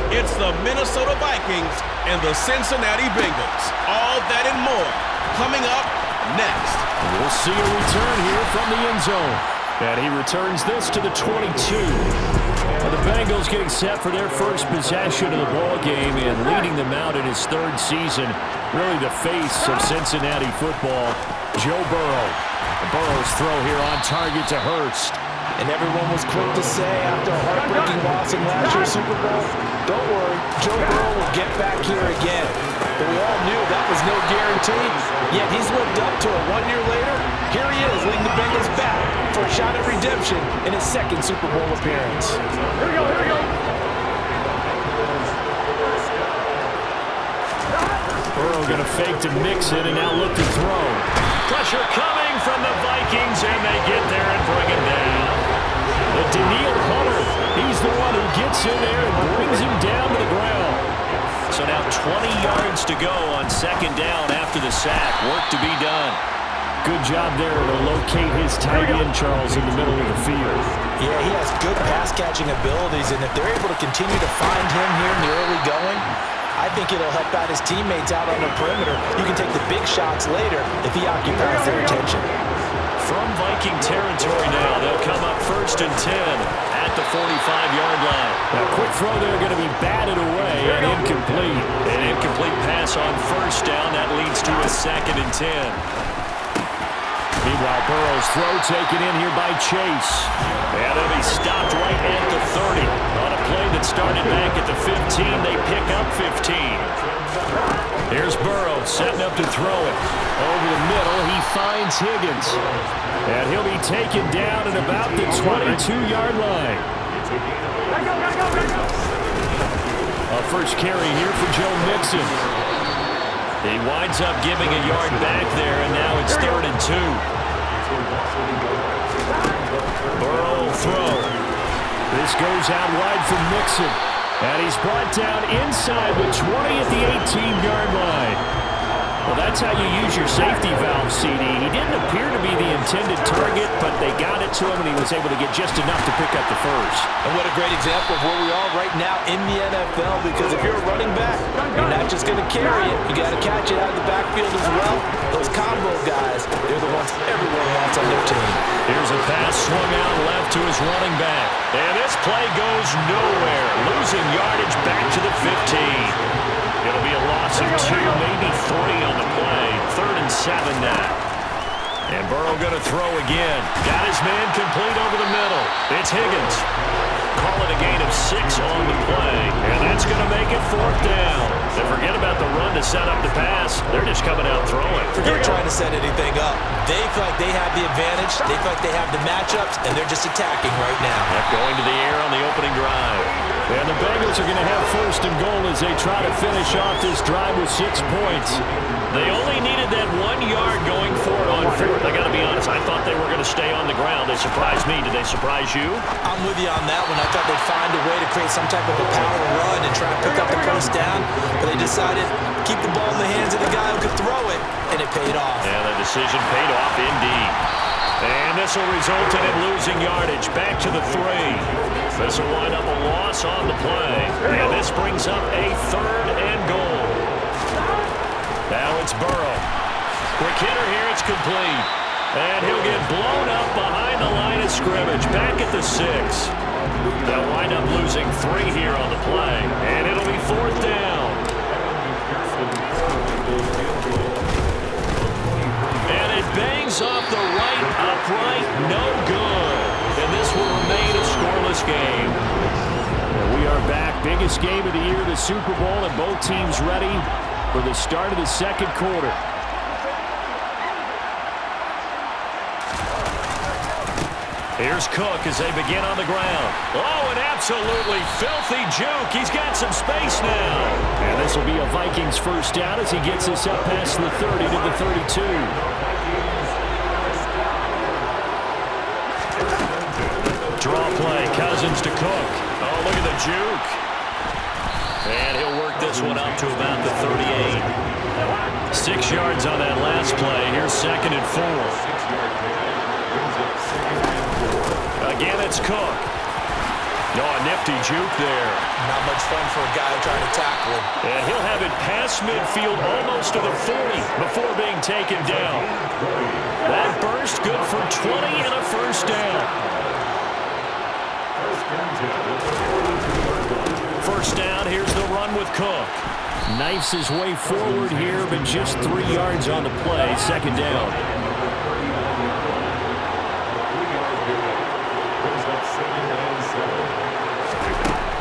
It's the Minnesota Vikings and the Cincinnati Bengals. All that and more coming up next. We'll see a return here from the end zone. And he returns this to the 22. And the Bengals getting set for their first possession of the ball game and leading them out in his third season. Really the face of Cincinnati football, Joe Burrow. Burrow's throw here on target to Hurst. And everyone was quick to say after a heartbreaking loss in last year's Super Bowl, don't worry, Joe Burrow will get back here again. But we all knew that was no guarantee, yet he's lived up to it 1 year later. Here he is leading the Bengals back for a shot at redemption in his second Super Bowl appearance. Here we go. Burrow going to fake to Mixon and now look to throw. Pressure coming from the Vikings, and they get there and bring him down. The Danielle Hunter, he's the one who gets in there and brings him down to the ground. So now 20 yards to go on second down after the sack. Work to be done. Good job there to locate his tight end, Charles, in the middle of the field. Yeah, he has good pass-catching abilities, and if they're able to continue to find him here in the early going, I think it'll help out his teammates out on the perimeter. You can take the big shots later if he occupies their attention. From Viking territory now, they'll come up 1st and 10 at the 45-yard line. Now, quick throw there going to be batted away and incomplete. An incomplete pass on 1st down. That leads to a 2nd and 10. Meanwhile, Burrow's throw taken in here by Chase. And it'll be stopped right at the 30. On a play that started back at the 15, they pick up 15. Here's Burrow setting up to throw it. Over the middle, he finds Higgins. And he'll be taken down at about the 22-yard line. A first carry here for Joe Mixon. He winds up giving a yard back there, and now it's 3rd and 2. Burrow throw. This goes out wide for Mixon. And he's brought down inside the 20 at the 18-yard line. Well, that's how you use your safety valve, CD. He didn't appear to be the intended target, but they got it to him, and he was able to get just enough to pick up the first. And what a great example of where we are right now in the NFL, because if you're a running back, you're not just going to carry it. You got to catch it out of the backfield as well. Those combo guys, they're the ones everyone wants on their team. Here's a pass swung out left to his running back. And this play goes nowhere. Losing yardage back to the 15. It'll be a loss of 2, maybe 3 on the play. 3rd and 7 now. And Burrow going to throw again. Got his man complete over the middle. It's Higgins. Call it a gain of 6 on the play. And that's going to make it 4th down. They forget about the run to set up the pass. They're just coming out throwing. Forget trying to set anything up. They feel like they have the advantage. They feel like they have the matchups, and they're just attacking right now. Going to the air on the opening drive. And the Bengals are going to have 1st and goal as they try to finish off this drive with 6 points. They only needed that 1 yard going forward on 4th. I got to be honest, I thought they were going to stay on the ground. They surprised me. Did they surprise you? I'm with you on that one. I thought they'd find a way to create some type of a power run and try to pick up the first down, but they decided to keep the ball in the hands of the guy who could throw it, and it paid off. Yeah, the decision paid off indeed. And this will result in it losing yardage back to the 3. This will wind up a loss on the play. And this brings up a 3rd and goal. Now it's Burrow. Quick hitter here, it's complete. And he'll get blown up behind the line of scrimmage, back at the 6. They'll wind up losing 3 here on the play. And it'll be 4th down. And it bangs off the right upright, no good. And this will remain a scoreless game. We are back. Biggest game of the year, the Super Bowl, and both teams ready for the start of the second quarter. Here's Cook as they begin on the ground. Oh, an absolutely filthy juke. He's got some space now. And this will be a Vikings first down as he gets us up past the 30 to the 32. Draw play, Cousins to Cook. Oh, look at the juke. And he'll work this one up to about the 38. 6 yards on that last play. Here's 2nd and 4. Again, it's Cook. No, a nifty juke there. Not much fun for a guy trying to tackle him. And he'll have it past midfield, almost to the 40, before being taken down. That burst good for 20 and a first down. First down, here's the run with Cook. Knifes his way forward here, but just 3 yards on the play. Second down.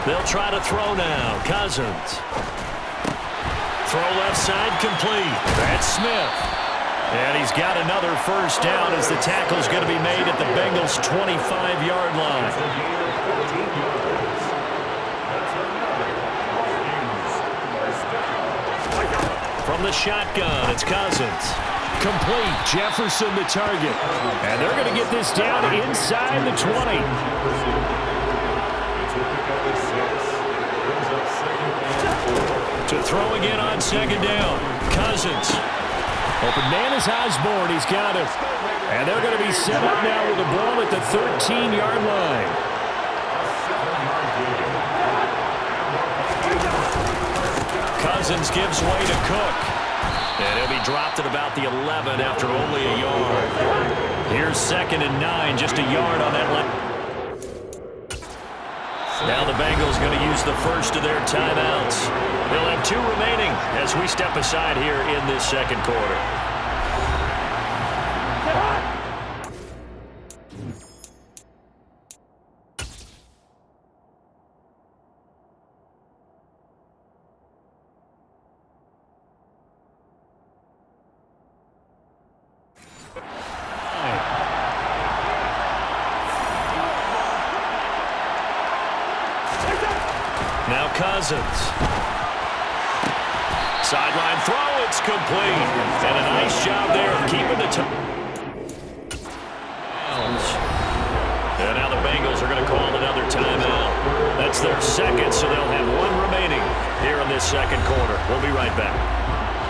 They'll try to throw now. Cousins. Throw left side complete. That's Smith. And he's got another first down as the tackle's going to be made at the Bengals' 25-yard line. From the shotgun, it's Cousins. Complete. Jefferson the target. And they're going to get this down inside the 20. To throw again on second down. Cousins. Open man is Osborne. He's got it. And they're going to be set up now with the ball at the 13-yard line. Cousins gives way to Cook. And he'll be dropped at about the 11 after only a yard. Here's 2nd and 9, just a yard on that left. Now the Bengals going to use the first of their timeouts. They'll have 2 remaining as we step aside here in this second quarter. Now Cousins. Sideline throw, it's complete. And a nice job there of keeping the And now the Bengals are going to call another timeout. That's their second, so they'll have 1 remaining here in this second quarter. We'll be right back.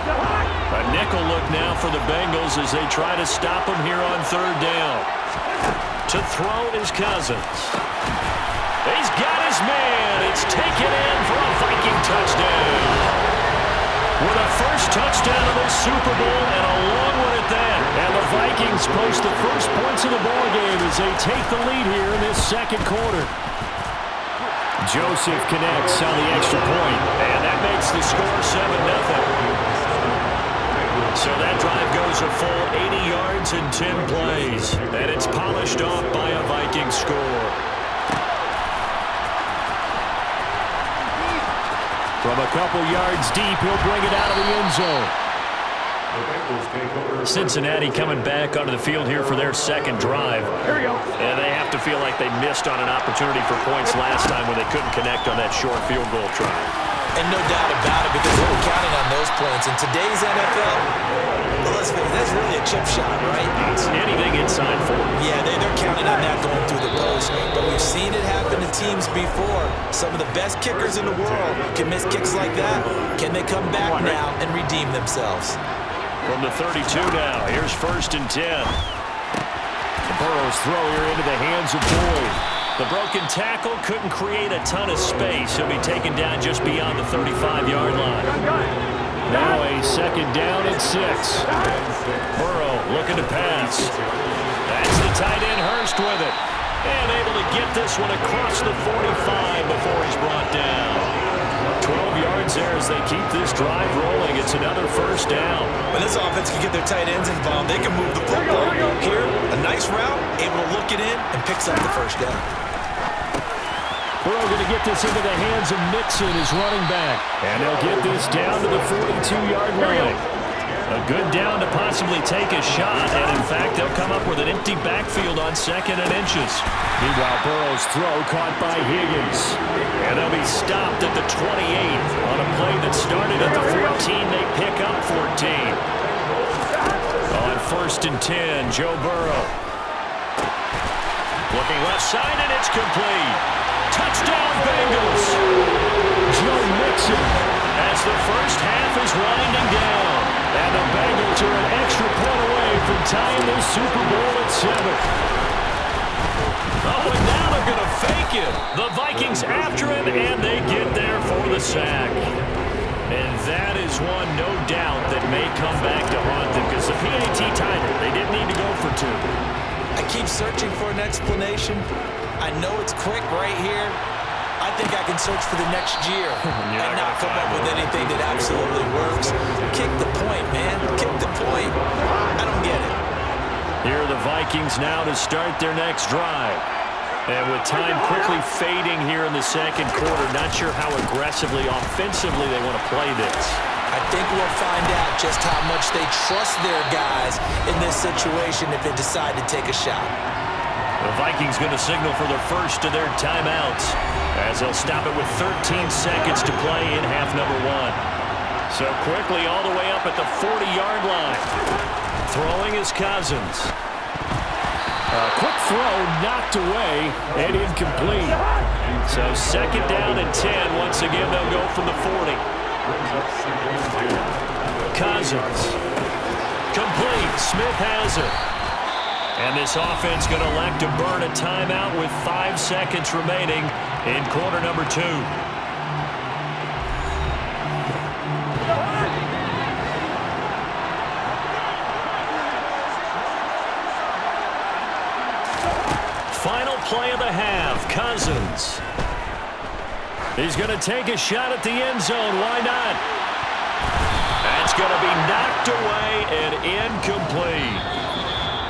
A nickel look now for the Bengals as they try to stop them here on 3rd down. To throw is Cousins. He's got his man. It's taken in for a Viking touchdown. With a first touchdown of this Super Bowl and a long one at that. And the Vikings post the first points of the ballgame as they take the lead here in this second quarter. Joseph connects on the extra point, and that makes the score 7-0. So that drive goes a full 80 yards in 10 plays. And it's polished off by a Viking score. From a couple yards deep, he'll bring it out of the end zone. Cincinnati coming back onto the field here for their second drive. And they have to feel like they missed on an opportunity for points last time when they couldn't connect on that short field goal try. And no doubt about it, because they were counting on those points. In today's NFL, let's face it, that's really a chip shot, right? It's anything inside 4. Yeah, they're counting on that going through the post. But we've seen it happen to teams before. Some of the best kickers in the world can miss kicks like that. Can they come back now and redeem themselves? From the 32 now, here's 1st and 10. Burrow's throw here into the hands of Boyd. The broken tackle couldn't create a ton of space. He'll be taken down just beyond the 35-yard line. Now a 2nd down and 6. Burrow looking to pass. That's the tight end Hurst with it. And able to get this one across the 45 before he's brought down. 12 yards there as they keep this drive rolling. It's another first down. When this offense can get their tight ends involved, they can move the football. Here, a nice route, able to look it in, and picks up the first down. Burrow going to get this into the hands of Mixon, his running back. And they'll get this down to the 42-yard line. A good down to possibly take a shot, and in fact, they'll come up with an empty backfield on 2nd and inches. Meanwhile, Burrow's throw caught by Higgins. And they'll be stopped at the 28 on a play that started at the 14. They pick up 14. On 1st and 10, Joe Burrow. Looking left side, and it's complete. Touchdown, Bengals. Joe Mixon as the first half is winding down. And the Bengals are an extra point away from tying this Super Bowl at 7. Oh, and now they're going to fake it. The Vikings Vikings after him, and they get there for the sack. And that is one, no doubt, that may come back to haunt them because the PAT tied it. They didn't need to go for 2. I keep searching for an explanation. I know it's quick right here. I think I can search for the next year and not come up with anything that absolutely works. Kick the point, man. Kick the point. I don't get it. Here are the Vikings now to start their next drive. And with time quickly fading here in the second quarter, not sure how aggressively, offensively they want to play this. I think we'll find out just how much they trust their guys in this situation if they decide to take a shot. The Vikings going to signal for the first of their timeouts as they'll stop it with 13 seconds to play in half number 1. So quickly all the way up at the 40-yard line. Throwing is Cousins. A quick throw knocked away and incomplete. So second down and 10. Once again, they'll go from the 40. Cousins. Complete. Smith has it. And this offense going to elect to burn a timeout with 5 seconds remaining in quarter number 2. Final play of the half, Cousins. He's going to take a shot at the end zone. Why not? That's going to be knocked away and incomplete.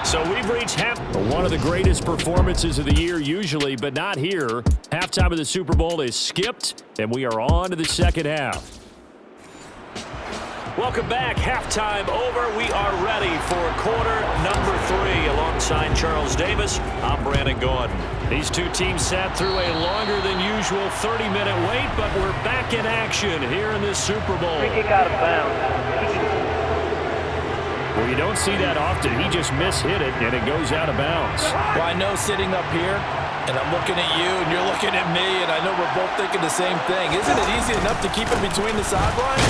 So we've reached half. One of the greatest performances of the year usually, but not here. Halftime of the Super Bowl is skipped, and we are on to the second half. Welcome back. Halftime over. We are ready for quarter number 3. Alongside Charles Davis, I'm Brandon Gaudin. These two teams sat through a longer than usual 30-minute wait, but we're back in action here in this Super Bowl. Free kick out of bounds. Well, you don't see that often. He just mishit it, and it goes out of bounds. Well, I know sitting up here, and I'm looking at you, and you're looking at me, and I know we're both thinking the same thing. Isn't it easy enough to keep it between the sidelines?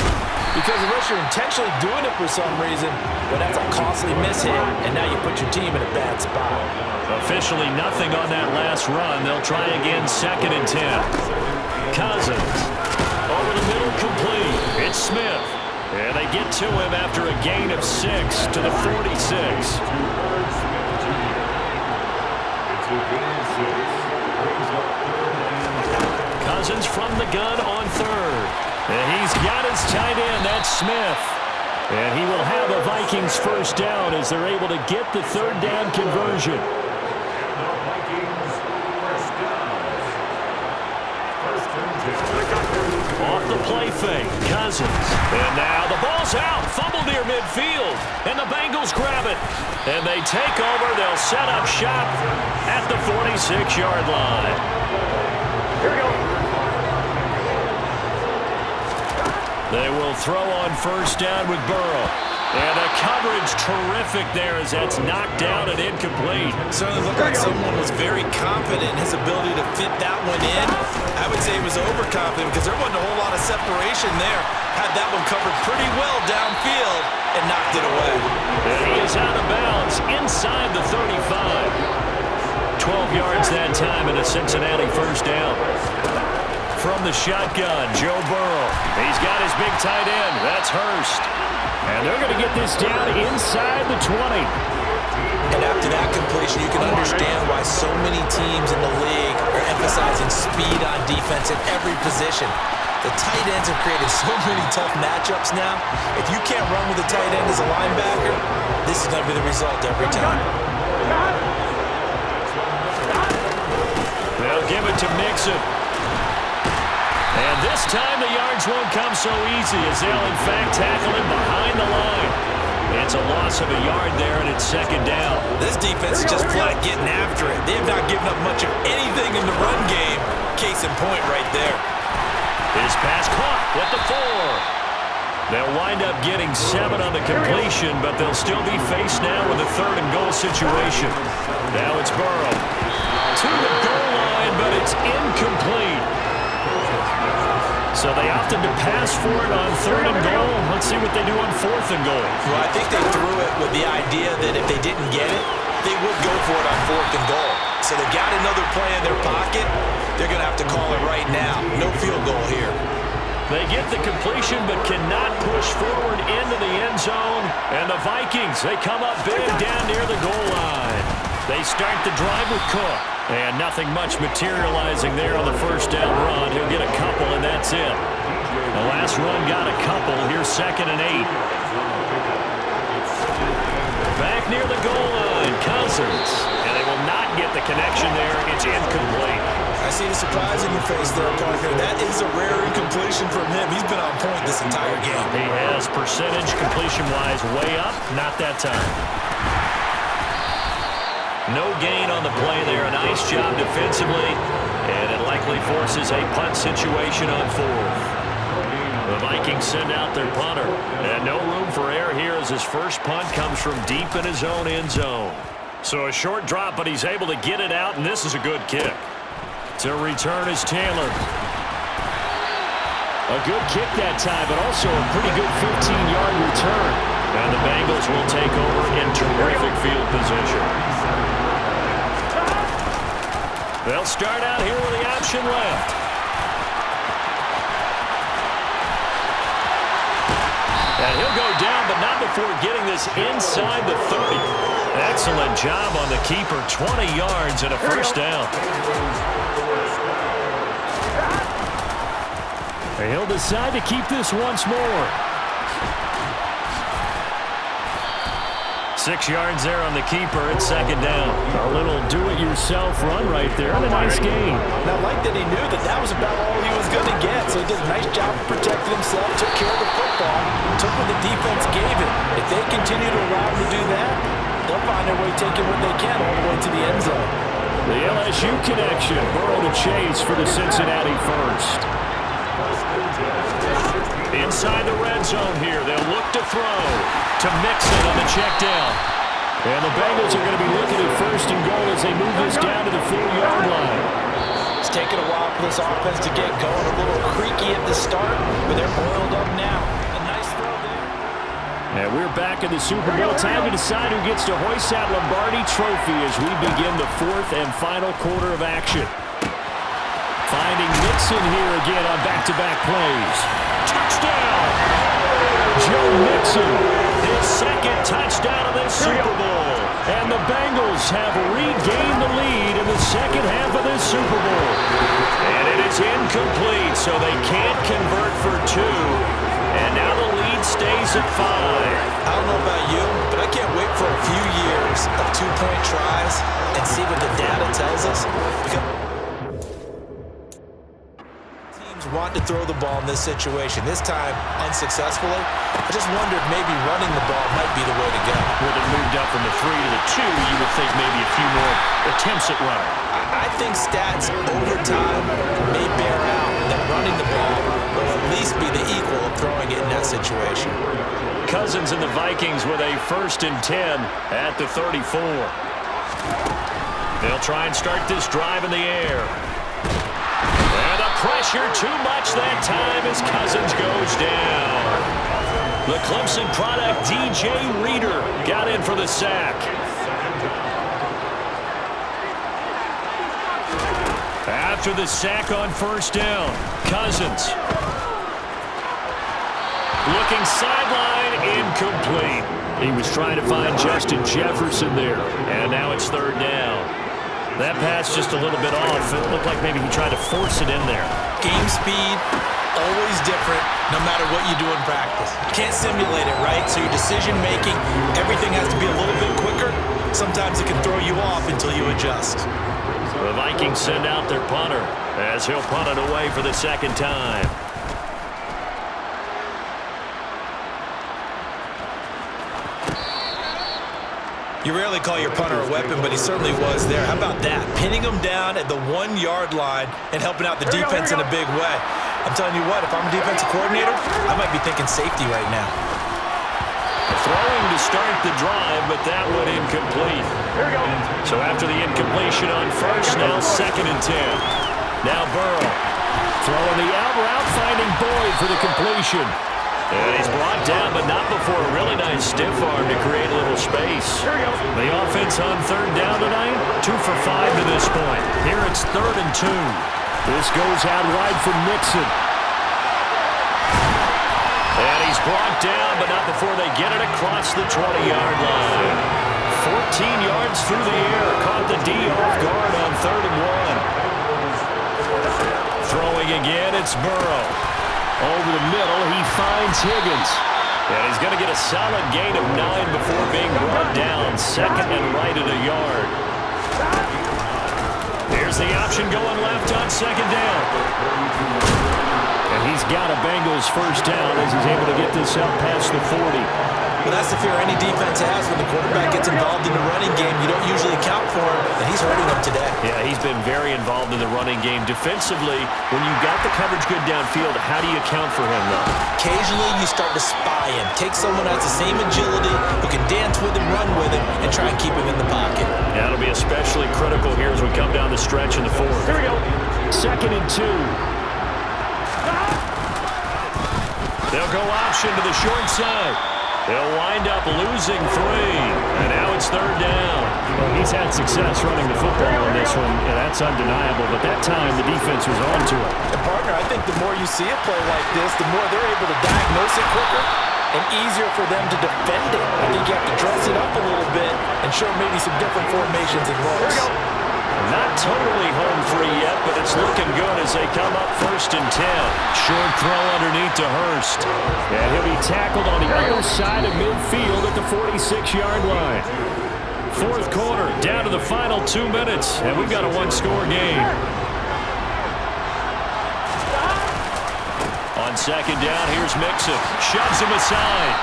Because unless you're intentionally doing it for some reason, well, that's a costly mishit, and now you put your team in a bad spot. Officially nothing on that last run. They'll try again, second and 10. Cousins. Over the middle, complete. It's Smith. And they get to him after a gain of 6 to the 46. Cousins from the gun on third. And he's got his tight end. That's Smith. And he will have a Vikings first down as they're able to get the third down conversion. Off the play fake, Cousins. And now the ball's out. Fumble near midfield. And the Bengals grab it. And they take over. They'll set up shop at the 46-yard line. Here we go. They will throw on first down with Burrow. And the coverage terrific there as that's knocked down and incomplete. Certainly looked like someone was very confident in his ability to fit that one in. I would say he was overconfident because there wasn't a whole lot of separation there. Had that one covered pretty well downfield and knocked it away. And he is out of bounds inside the 35. 12 yards that time and a Cincinnati first down. From the shotgun, Joe Burrow. He's got his big tight end. That's Hurst. And they're going to get this down inside the 20. And after that completion, you can understand why so many teams in the league are emphasizing speed on defense at every position. The tight ends have created so many tough matchups now. If you can't run with a tight end as a linebacker, this is going to be the result every time. They'll give it to Mixon. And this time the yards won't come so easy as they'll in fact tackle him behind the line. It's a loss of a yard there, and it's second down. This defense is just flat getting after it. They have not given up much of anything in the run game. Case in point right there. His pass caught with the 4. They'll wind up getting 7 on the completion, but they'll still be faced now with a third and goal situation. Now it's Burrow. To the goal line, but it's incomplete. So they opted to pass for it on third and goal. Let's see what they do on fourth and goal. Well, I think they threw it with the idea that if they didn't get it, they would go for it on fourth and goal. So they got another play in their pocket. They're going to have to call it They get the completion but cannot push forward into the end zone. And the Vikings, they come up big down near the goal line. They start the drive with Cook. And nothing much materializing there on the first down run. He'll get a couple, and that's it. The last run got a couple. Here's 2nd and 8. Back near the goal line, Cousins. And they will not get the connection there. It's incomplete. I see the surprise in your face there, partner. That is a rare incompletion from him. He's been on point this entire game. He has percentage completion-wise way up. Not that time. No gain on the play there. A nice job defensively. And it likely forces a punt situation on 4th. The Vikings send out their punter. And no room for error here as his first punt comes from deep in his own end zone. So a short drop, but he's able to get it out, and this is a good kick. To return is Taylor. A good kick that time, but also a pretty good 15-yard return. And the Bengals will take over in terrific field position. They'll start out here with the option left. And he'll go down, but not before getting this inside the 30. Excellent job on the keeper. 20 yards and a first down. And he'll decide to keep this once more. 6 yards there on the keeper. It's 2nd down. A little do-it-yourself run right there. And a nice gain. And I like that he knew that that was about all he was going to get. So he did a nice job of protecting himself, took care of the football, took what the defense gave him. If they continue to allow him to do that, they'll find their way taking what they can all the way to the end zone. The LSU connection. Burrow to Chase for the Cincinnati first. Inside the red zone here. They'll look to throw to Mixon on the check down. And the Bengals are going to be looking at 1st and goal as they move this down to the 4-yard line. It's taken a while for this offense to get going. A little creaky at the start, but they're oiled up now. A nice throw there. And we're back in the Super Bowl. Time to decide who gets to hoist that Lombardi Trophy as we begin the 4th and final quarter of action. Finding Mixon here again on back-to-back plays. Touchdown! Joe Mixon, his 2nd touchdown of this Super Bowl. And the Bengals have regained the lead in the second half of this Super Bowl. And it is incomplete, so they can't convert for 2. And now the lead stays at 5. I don't know about you, but I can't wait for a few years of 2-point tries and see what the data tells us. Want to throw the ball in this situation. This time, unsuccessfully. I just wonder if maybe running the ball might be the way to go. With it moved up from the 3 to the 2, you would think maybe a few more attempts at running. I think stats over time may bear out that running the ball will at least be the equal of throwing it in that situation. Cousins and the Vikings with a 1st and 10 at the 34. They'll try and start this drive in the air. And the pressure too much that time as Cousins goes down. The Clemson product, DJ Reader, got in for the sack. After the sack on 1st down, Cousins. Looking sideline, incomplete. He was trying to find Justin Jefferson there, and now it's 3rd down. That pass just a little bit off. It looked like maybe he tried to force it in there. Game speed, always different, no matter what you do in practice. You can't simulate it, right? So your decision-making, everything has to be a little bit quicker. Sometimes it can throw you off until you adjust. The Vikings send out their punter as he'll punt it away for the 2nd time. You rarely call your punter a weapon, but he certainly was there. How about that? Pinning him down at the 1-yard line and helping out the defense in a big way. I'm telling you what, if I'm a defensive coordinator, I might be thinking safety right now. Throwing to start the drive, but that one incomplete. So after the incompletion on 1st, now 2nd and 10. Now Burrow throwing the out route, finding Boyd for the completion. And he's brought down, but not before a really nice stiff arm to create a little space. The offense on 3rd down tonight, 2 for 5 to this point. Here it's 3rd and 2. This goes out wide for Mixon. And he's brought down, but not before they get it across the 20-yard line. 14 yards through the air. Caught the D off guard on 3rd and 1. Throwing again, it's Burrow. Over the middle, he finds Higgins. And he's going to get a solid gain of 9 before being brought down. 2nd and right at a yard. Here's the option going left on 2nd down. And he's got a Bengals first down as he's able to get this out past the 40. Well, that's the fear any defense has when the quarterback gets involved in the running game. You don't usually account for him, and he's hurting them today. Yeah, he's been very involved in the running game. Defensively, when you got the coverage good downfield, how do you account for him, though? Occasionally, you start to spy him. Take someone who has the same agility, who can dance with him, run with him, and try and keep him in the pocket. Yeah, it'll be especially critical here as we come down the stretch in the 4th. Here we go. 2nd and 2. They'll go option to the short side. They'll wind up losing 3. And now it's 3rd down. Well, he's had success running the football in this one. Yeah, that's undeniable. But that time, the defense was on to it. And partner, I think the more you see a play like this, the more they're able to diagnose it quicker and easier for them to defend it. I think you have to dress it up a little bit and show maybe some different formations and looks. Not totally home free yet, but it's looking good as they come up 1st and 10. Short throw underneath to Hurst. And he'll be tackled on the other side of midfield at the 46-yard line. 4th quarter, down to the final 2 minutes, and we've got a 1-score game. On 2nd down, here's Mixon. Shoves him aside.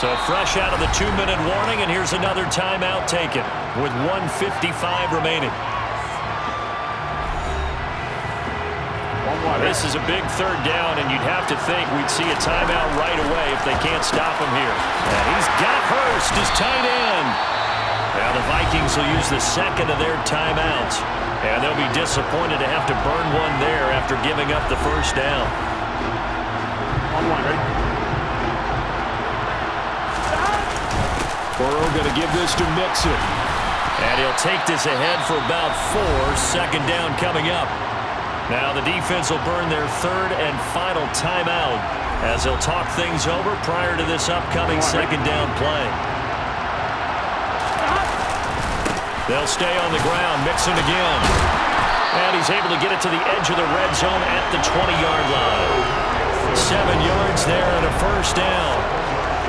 So fresh out of the 2-minute warning, and here's another timeout taken with 1:55 remaining. This is a big 3rd down, and you'd have to think we'd see a timeout right away if they can't stop him here. And he's got Hurst, his tight end. Now the Vikings will use the 2nd of their timeouts, and they'll be disappointed to have to burn one there after giving up the 1st down. On 1, ready? Burrow going to give this to Mixon. And he'll take this ahead for about 4. 2nd down coming up. Now the defense will burn their 3rd and final timeout as they'll talk things over prior to this upcoming 2nd down play. They'll stay on the ground. Mixon again. And he's able to get it to the edge of the red zone at the 20-yard line. 7 yards there and a 1st down.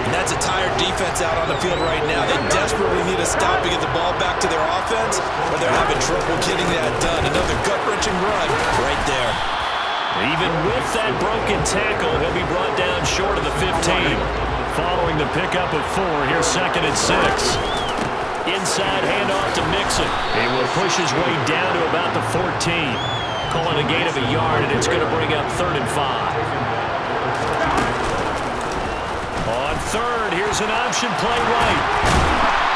And that's a tired defense out on the field right now. They desperately need a stop to get the ball back to their offense, but they're having trouble getting that done. Another gut-wrenching run right there. Even with that broken tackle, he'll be brought down short of the 15. Following the pickup of 4, here's 2nd and 6. Inside handoff to Mixon. He will push his way down to about the 14. Calling a gain of a yard, and it's going to bring up 3rd and 5. On 3rd, here's an option play right.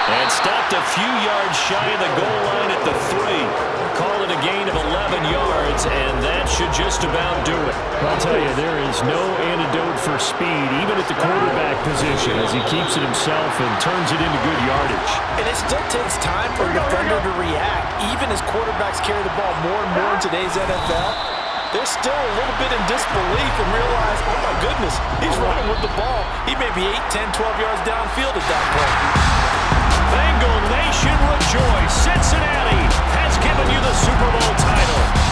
And stopped a few yards shy of the goal line at the 3. Call it a gain of 11 yards, and that should just about do it. I'll tell you, there is no antidote for speed, even at the quarterback position, as he keeps it himself and turns it into good yardage. And it still takes time for a defender to react. Even as quarterbacks carry the ball more and more in today's NFL, they're still a little bit in disbelief and realize, oh my goodness, he's running with the ball. He may be 8, 10, 12 yards downfield at that point. Bengal Nation rejoice. Cincinnati has given you the Super Bowl title.